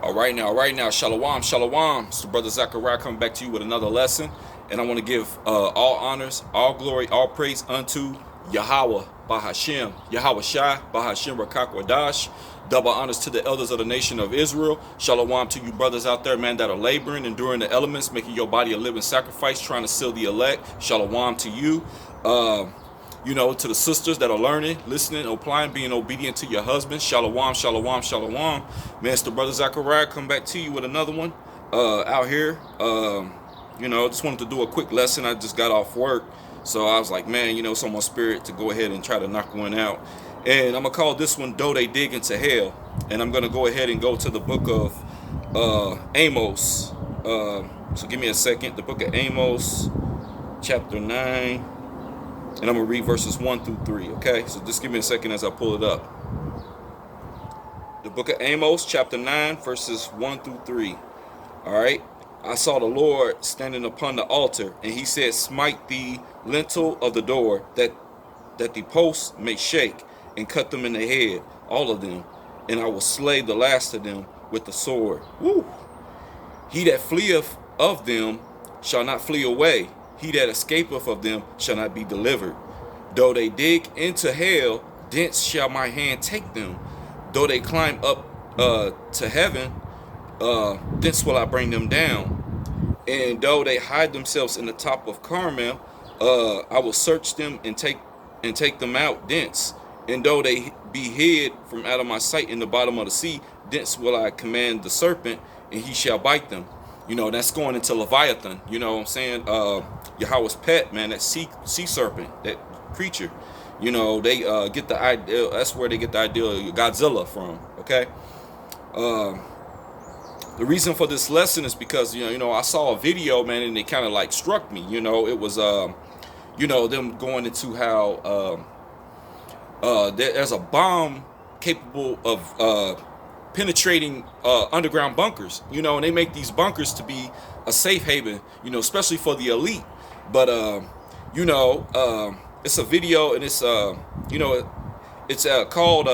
All right now, shalom, shalom. It's the brother Zachariah coming back to you with another lesson, and I want to give all honors, all glory, all praise unto Yahweh Bahashem, Yahweh Shai Bahashem Rakakwadash. Double honors to the elders of the nation of Israel. Shalom to you brothers out there, man, that are laboring, enduring the elements, making your body a living sacrifice, trying to seal the elect. Shalom to you. To the sisters that are learning, listening, applying, being obedient to your husband. Shalom, shalom, shalom. Man, it's the brother Zachariah come back to you with another one out here. Just wanted to do a quick lesson. I just got off work. So I was like, man, it's on my spirit to go ahead and try to knock one out. And I'm going to call this one, Though They Dig Into Hell. And I'm going to go ahead and go to the book of Amos. So give me a second. The book of Amos, chapter 9. And I'm going to read verses 1 through 3, okay? So just give me a second as I pull it up. The book of Amos, chapter 9, verses 1 through 3. All right? I saw the Lord standing upon the altar, and he said, smite the lintel of the door, that the posts may shake, and cut them in the head, all of them, and I will slay the last of them with the sword. Woo! He that fleeth of them shall not flee away. He that escapeth of them shall not be delivered. Though they dig into hell, thence shall my hand take them. Though they climb up to heaven, thence will I bring them down. And though they hide themselves in the top of Carmel, I will search them and take them out thence. And though they be hid from out of my sight in the bottom of the sea, thence will I command the serpent, and he shall bite them. That's going into Leviathan. You know what I'm saying? Yahweh's pet, man, that sea serpent, that creature. They get the idea. That's where they get the idea of Godzilla from. Okay. The reason for this lesson is because I saw a video, man, and it kind of like struck me. It was them going into how there's a bomb capable of penetrating underground bunkers, and they make these bunkers to be a safe haven, especially for the elite. But it's a video, and it's it's called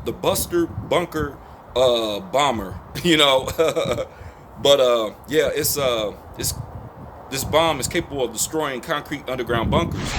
the Buster Bunker bomber, but yeah, it's this bomb is capable of destroying concrete underground bunkers.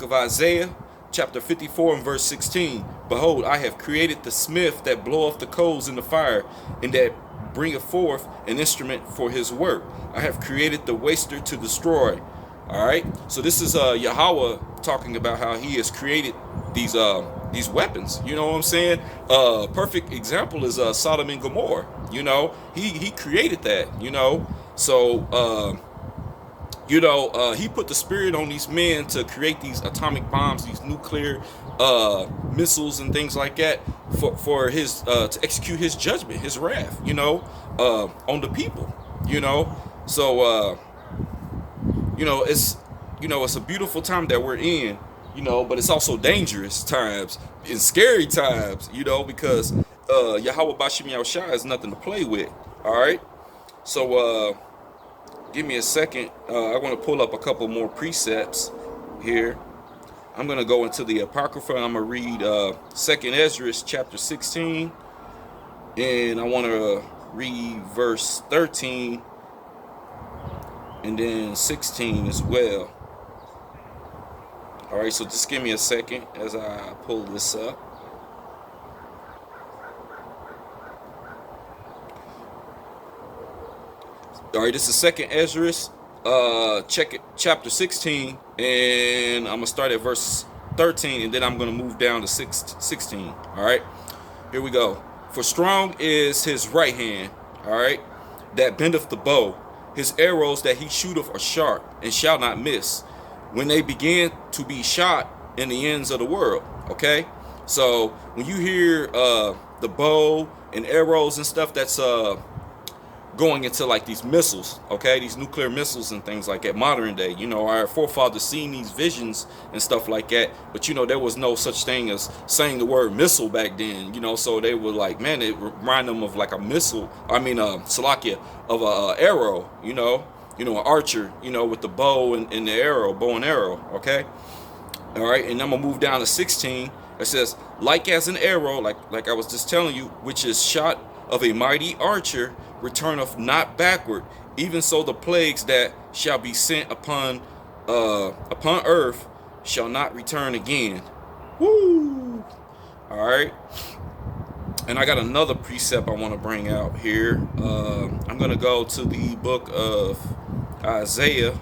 Of Isaiah chapter 54 and verse 16. Behold, I have created the smith that bloweth the coals in the fire, and that bringeth forth an instrument for his work. I have created the waster to destroy. All right, so this is Yahweh talking about how he has created these weapons. You know what I'm saying? Perfect example is Sodom and Gomorrah. He created that. So he put the spirit on these men to create these atomic bombs, these nuclear missiles and things like that for his to execute his judgment, his wrath, on the people, So it's a beautiful time that we're in, but it's also dangerous times and scary times, because Yahweh Bashim Yahushua is nothing to play with. All right, so give me a second. I want to pull up a couple more precepts here. I'm going to go into the Apocrypha. I'm going to read 2nd Ezra chapter 16. And I want to read verse 13 and then 16 as well. All right, so just give me a second as I pull this up. All right, this is 2nd Ezra, check it, chapter 16, and I'm gonna start at verse 13, and then I'm going to move down to 16. All right, here we go. For strong is his right hand, all right, that bendeth the bow. His arrows that he shooteth are sharp, and shall not miss, when they begin to be shot in the ends of the world. Okay, so when you hear the bow and arrows and stuff, that's going into like these missiles, okay, these nuclear missiles and things like that. Modern day, you know, our forefathers seen these visions and stuff like that, but you know, there was no such thing as saying the word missile back then, you know, so they were like, man, it reminded them of like a missile, Salakia, of a arrow, you know, an archer, you know, with the bow and the arrow, bow and arrow. Okay, all right, and I'm gonna move down to 16. It says, like as an arrow, like I was just telling you, which is shot of a mighty archer, returneth not backward, even so the plagues that shall be sent upon earth shall not return again. Woo! All right, and I got another precept I want to bring out here. I'm gonna go to the book of Isaiah,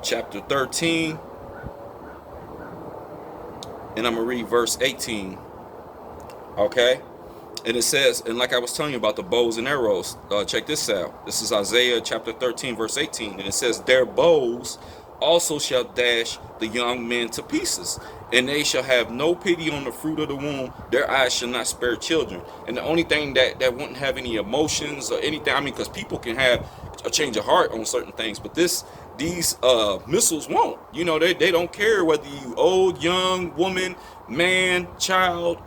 chapter 13, and I'm gonna read verse 18. Okay, and it says, and like I was telling you about the bows and arrows, check this out. This is Isaiah chapter 13 verse 18, and it says, their bows also shall dash the young men to pieces, and they shall have no pity on the fruit of the womb. Their eyes shall not spare children. And the only thing that wouldn't have any emotions or anything, I mean, because people can have a change of heart on certain things, but these missiles won't. You know, they don't care whether you old, young, woman, man, child,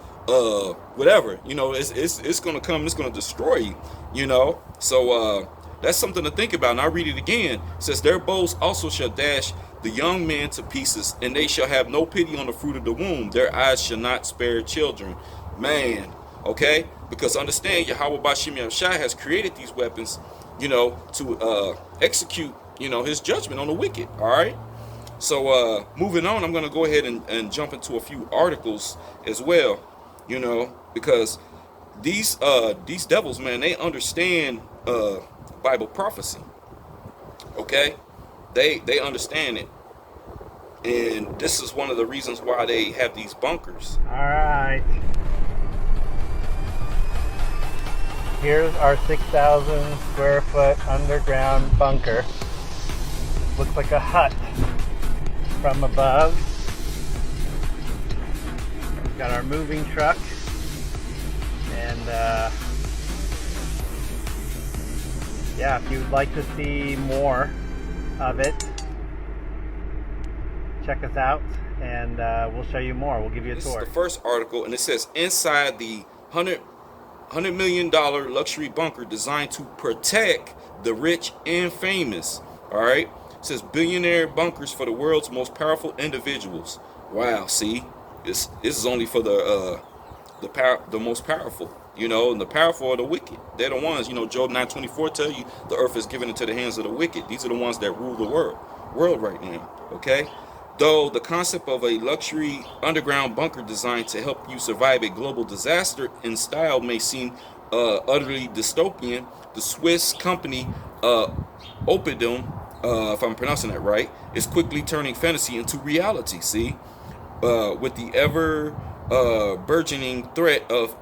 whatever. You know, it's gonna come, it's gonna destroy you, you know. So that's something to think about. And I read it again. It says, their bows also shall dash the young men to pieces, and they shall have no pity on the fruit of the womb. Their eyes shall not spare children. Man, okay? Because understand, Yahweh Bashim Yahushua has created these weapons, you know, to execute, you know, his judgment on the wicked. All right? So moving on, I'm going to go ahead and jump into a few articles as well, you know, because these devils, man, they understand Bible prophecy. Okay? They understand it. And this is one of the reasons why they have these bunkers. All right. Here's our 6,000 square foot underground bunker. Looks like a hut from above. We've got our moving truck. And yeah, if you'd like to see more of it, check us out and we'll show you more. We'll give you a tour. This is the first article, and it says, inside the $100 million luxury bunker designed to protect the rich and famous. All right, it says billionaire bunkers for the world's most powerful individuals. Wow, see, this is only for the most powerful, you know, and the powerful are the wicked. They're the ones, you know, Job 9:24 tell you the earth is given into the hands of the wicked. These are the ones that rule the world right now. Okay, though the concept of a luxury underground bunker designed to help you survive a global disaster in style may seem utterly dystopian, the Swiss company Opidum, if I'm pronouncing that right, is quickly turning fantasy into reality. See, with the ever burgeoning threat of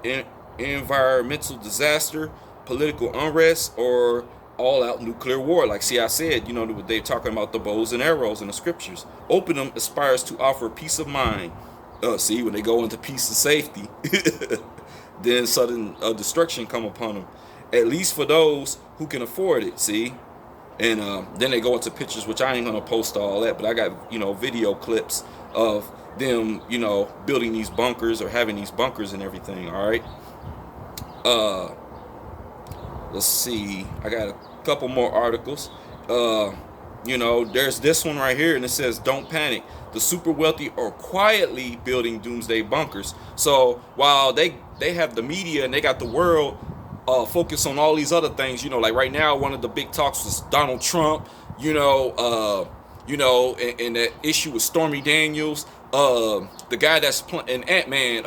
environmental disaster, political unrest, or all-out nuclear war. Like, see, I said, you know, they're talking about the bows and arrows in the scriptures. Opidum aspires to offer peace of mind. See, when they go into peace and safety, then sudden destruction come upon them. At least for those who can afford it. See, and then they go into pictures, which I ain't gonna post all that, but I got, you know, video clips of them, you know, building these bunkers or having these bunkers and everything. All right. Let's see. I got a couple more articles. You know, there's this one right here, and it says, "Don't panic. The super wealthy are quietly building doomsday bunkers." So while they have the media and they got the world focused on all these other things, you know, like right now, one of the big talks was Donald Trump. You know, and that issue with Stormy Daniels. The guy that's playing Ant-Man,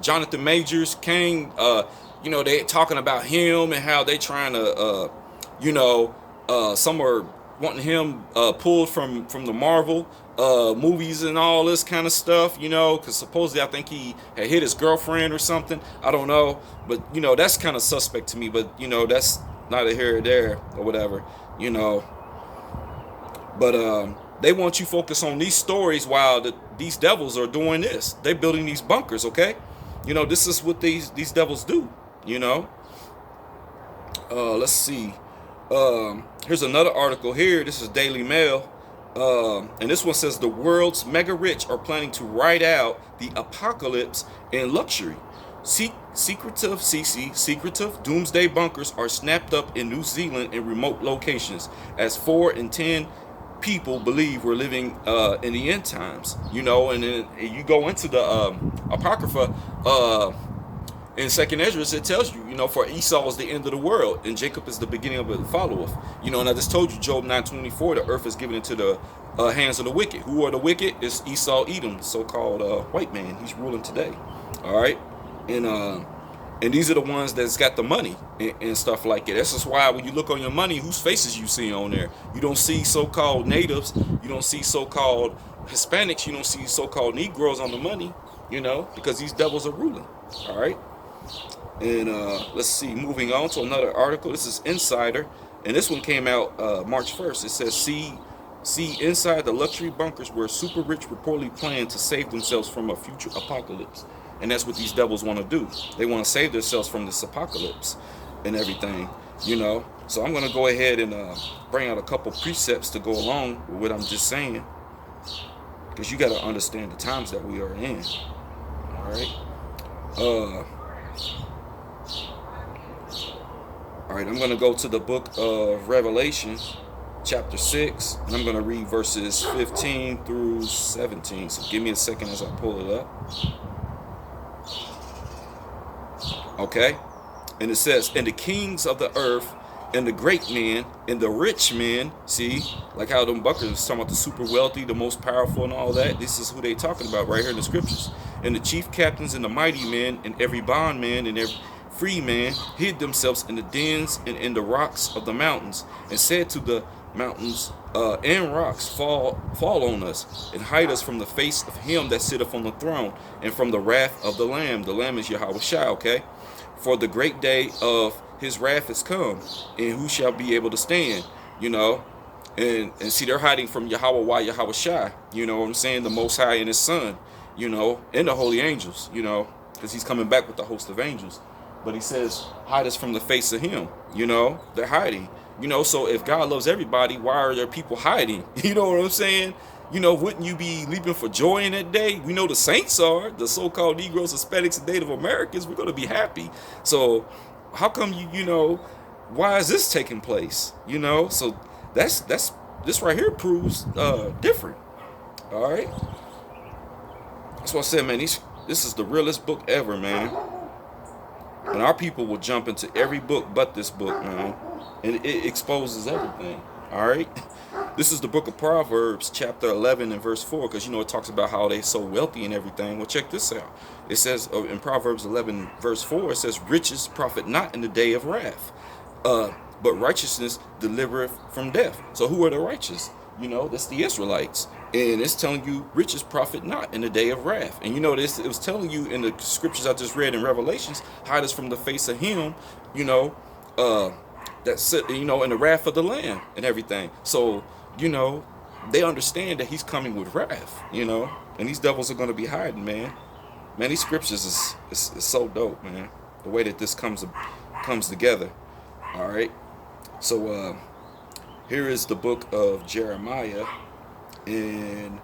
Jonathan Majors, Kang. you know, they talking about him and how they trying to, you know, some are wanting him pulled from the Marvel movies and all this kind of stuff, you know, because supposedly I think he had hit his girlfriend or something. I don't know, but you know, that's kind of suspect to me. But you know, that's neither here or there or whatever, you know. But they want you focus on these stories while these devils are doing this. They're building these bunkers, okay? You know, this is what these devils do, you know. Let's see. Here's another article here. This is Daily Mail. And this one says the world's mega rich are planning to ride out the apocalypse in luxury. Secretive doomsday bunkers are snapped up in New Zealand in remote locations as 4 in 10 people believe we're living in the end times, you know. And then you go into the Apocrypha in Second Ezra, it tells you, you know, for Esau is the end of the world and Jacob is the beginning of it followeth, you know. And I just told you, Job 9:24, the earth is given into the hands of the wicked. Who are the wicked? It's Esau Edom, the so-called white man. He's ruling today. All right. And these are the ones that's got the money and stuff like that. That's just why when you look on your money, whose faces you see on there? You don't see so-called natives. You don't see so-called Hispanics. You don't see so-called Negroes on the money, you know, because these devils are ruling. All right. And let's see, moving on to another article. This is Insider. And this one came out March 1st. It says, see inside the luxury bunkers where super rich reportedly plan to save themselves from a future apocalypse. And that's what these devils want to do. They want to save themselves from this apocalypse and everything, you know. So I'm going to go ahead and bring out a couple precepts to go along with what I'm just saying, because you got to understand the times that we are in. All right. All right, I'm going to go to the book of Revelation, chapter 6, and I'm going to read verses 15 through 17. So give me a second as I pull it up. Okay, and it says, and the kings of the earth, and the great men, and the rich men, see, like how them bunkers is talking about the super wealthy, the most powerful and all that. This is who they talking about right here in the scriptures. And the chief captains and the mighty men, and every bondman and every free man hid themselves in the dens and in the rocks of the mountains, and said to the mountains and rocks, fall on us, and hide us from the face of him that sitteth on the throne, and from the wrath of the Lamb. The Lamb is Yahweh Shai, okay? For the great day of his wrath is come, and who shall be able to stand, you know? And see, they're hiding from Yahweh Yahweh Shai, you know what I'm saying? The Most High and his Son, you know, and the holy angels, you know, because he's coming back with the host of angels. But he says, hide us from the face of him, you know? They're hiding, you know. So if God loves everybody, why are there people hiding? You know what I'm saying? You know, wouldn't you be leaping for joy in that day? We know the saints are, the so-called Negroes, Hispanics, and Native Americans. We're going to be happy. So how come you know, why is this taking place? You know, so that's this right here proves different. All right. That's what I said, man. This is the realest book ever, man. And our people will jump into every book but this book, man. And it exposes everything. All right. This is the book of Proverbs, chapter 11 and verse 4, because, you know, it talks about how they're so wealthy and everything. Well, check this out. It says in Proverbs 11, verse 4, it says, riches profit not in the day of wrath, but righteousness delivereth from death. So who are the righteous? You know, that's the Israelites. And it's telling you riches profit not in the day of wrath. And you know this, it was telling you in the scriptures I just read in Revelations, hide us from the face of him, you know, that's, you know, in the wrath of the Lamb and everything. So, you know, they understand that he's coming with wrath, you know, and these devils are going to be hiding, man. Man, these scriptures is so dope, man. The way that this comes together. All right. So here is the book of Jeremiah, and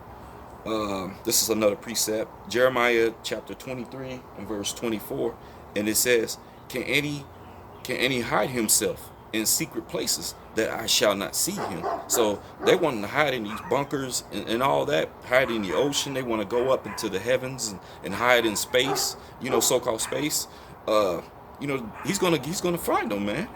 this is another precept. Jeremiah chapter 23 and verse 24, and it says, Can any hide himself in secret places that I shall not see him? So they want to hide in these bunkers and all that, hide in the ocean. They want to go up into the heavens and hide in space, you know, so-called space. You know, he's gonna find them, man.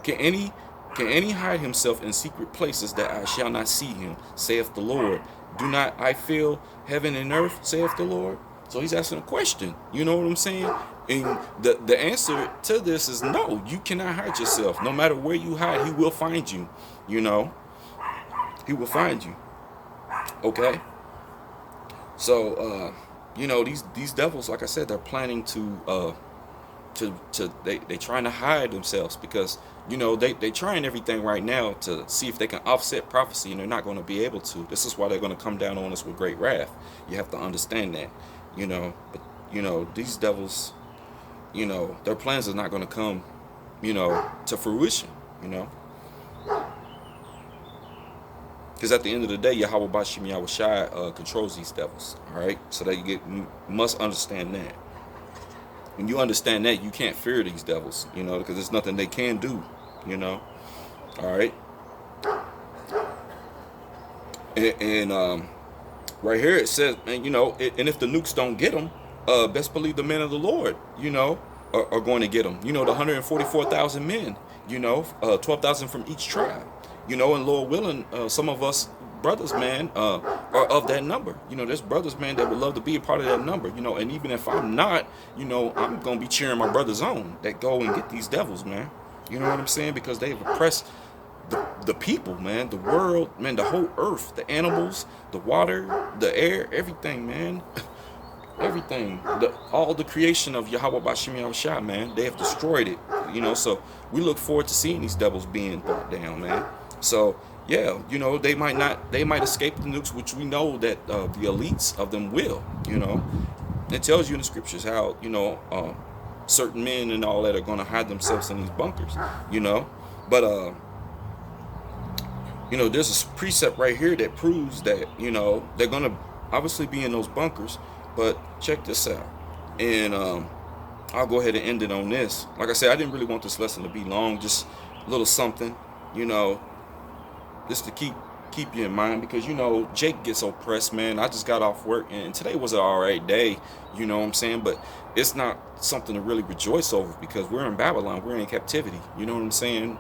Can any hide himself in secret places that I shall not see him, saith the Lord? Do not I fill heaven and earth, saith the Lord? So he's asking a question, you know what I'm saying? And the answer to this is no. You cannot hide yourself. No matter where you hide, he will find you. You know, he will find you. Okay. So you know, these devils, like I said, they're planning to they trying to hide themselves because you know they trying everything right now to see if they can offset prophecy, and they're not going to be able to. This is why they're going to come down on us with great wrath. You have to understand that. You know, but you know these devils, you know, their plans are not going to come, you know, to fruition, you know. Because at the end of the day, Yahweh Bashim Yahweh Shai controls these devils, all right? So that you must understand that. When you understand that, you can't fear these devils, you know, because there's nothing they can do, you know, all right? And right here it says, and you know, and if the nukes don't get them, best believe the men of the Lord, you know, are going to get them. You know, the 144,000 men, you know, 12,000 from each tribe, you know, and Lord willing, some of us brothers, man, are of that number. You know, there's brothers, man, that would love to be a part of that number, you know, and even if I'm not, you know, I'm going to be cheering my brothers on that go and get these devils, man. You know what I'm saying? Because they've oppressed the people, man, the world, man, the whole earth, the animals, the water, the air, everything, man. Everything, all the creation of Yahweh Bashim Yahweh Shai, man, they have destroyed it, you know. So we look forward to seeing these devils being brought down, man. So yeah, you know, they might escape the nukes, which we know that the elites of them will, you know. It tells you in the scriptures how, you know, certain men and all that are going to hide themselves in these bunkers, you know. But you know, there's a precept right here that proves that, you know, they're going to obviously be in those bunkers. But check this out, and I'll go ahead and end it on this. Like I said, I didn't really want this lesson to be long, just a little something, you know, just to keep you in mind, because, you know, Jake gets oppressed, man. I just got off work, and today was an alright day, you know what I'm saying, but it's not something to really rejoice over, because we're in Babylon, we're in captivity, you know what I'm saying.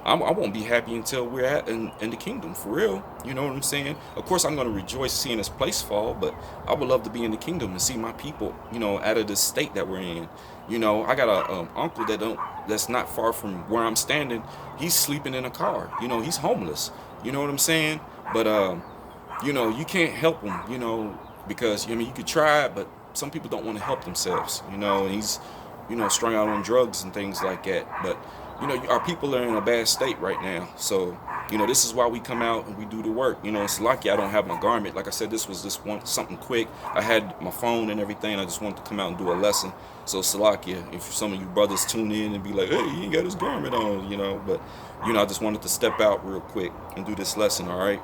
I won't be happy until we're in the kingdom, for real. You know what I'm saying? Of course, I'm going to rejoice seeing this place fall, but I would love to be in the kingdom and see my people, you know, out of this state that we're in. You know, I got a uncle that's not far from where I'm standing. He's sleeping in a car. You know, he's homeless. You know what I'm saying? But you know, you can't help him. You know, because I mean, you could try, but some people don't want to help themselves. You know, and he's, you know, strung out on drugs and things like that. But you know, our people are in a bad state right now. So, you know, this is why we come out and we do the work. You know, it's lucky I don't have my garment. Like I said, this was something quick. I had my phone and everything. I just wanted to come out and do a lesson. So, Salakia, if some of you brothers tune in and be like, hey, he ain't got his garment on, you know. But, you know, I just wanted to step out real quick and do this lesson, all right?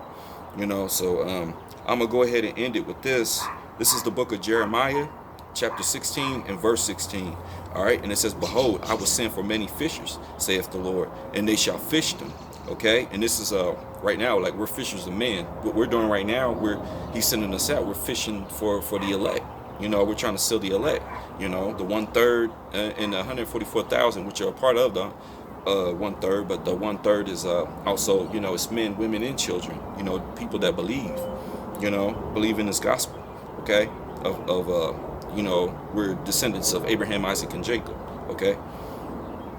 You know, so I'm going to go ahead and end it with this. This is the book of Jeremiah, chapter 16 and verse 16. All right, and it says, behold, I will send for many fishers, saith the Lord, and they shall fish them. Okay, and this is right now, like, we're fishers of men. What we're doing right now, he's sending us out. We're fishing for the elect. You know, we're trying to seal the elect. You know, the 1/3 and the 144,000, which are a part of the 1/3, but the 1/3 is also, you know, it's men, women, and children. You know, people that believe. You know, believe in this gospel. Okay, you know, we're descendants of Abraham, Isaac, and Jacob. Okay,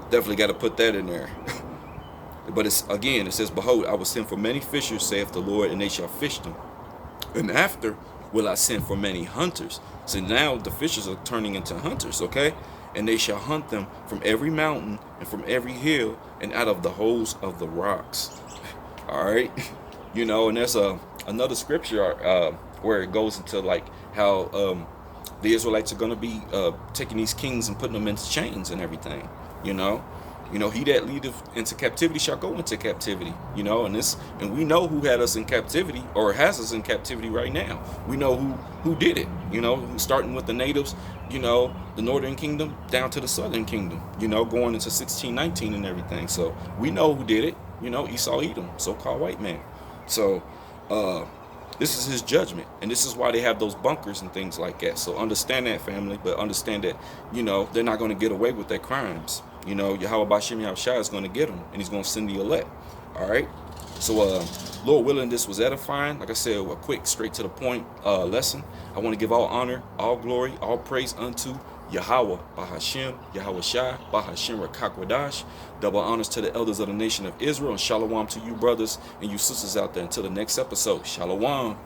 definitely got to put that in there. But it's, again, it says, behold, I will send for many fishers, saith the Lord, and they shall fish them. And after will I send for many hunters. So now the fishers are turning into hunters, okay? And they shall hunt them from every mountain and from every hill and out of the holes of the rocks. All right, you know, and there's another scripture where it goes into like how the Israelites are going to be taking these kings and putting them into chains and everything. You know, he that leadeth into captivity shall go into captivity. You know, and we know who had us in captivity or has us in captivity right now. We know who did it. You know, starting with the natives, you know, the northern kingdom down to the southern kingdom. You know, going into 1619 and everything. So we know who did it. You know, Esau Edom, so-called white man. So this is his judgment, and this is why they have those bunkers and things like that. So understand that, family, but understand that, you know, they're not going to get away with their crimes. You know, Yahweh Bashim Yahweh Shai is going to get them, and he's going to send the elect. All right. So, Lord willing, this was edifying. Like I said, a quick, straight to the point lesson. I want to give all honor, all glory, all praise unto Yahweh Bahashim, Yahweh Shai, Bahashim Rakakwadash. Double honors to the elders of the nation of Israel, and shalom to you brothers and you sisters out there. Until the next episode, shalom.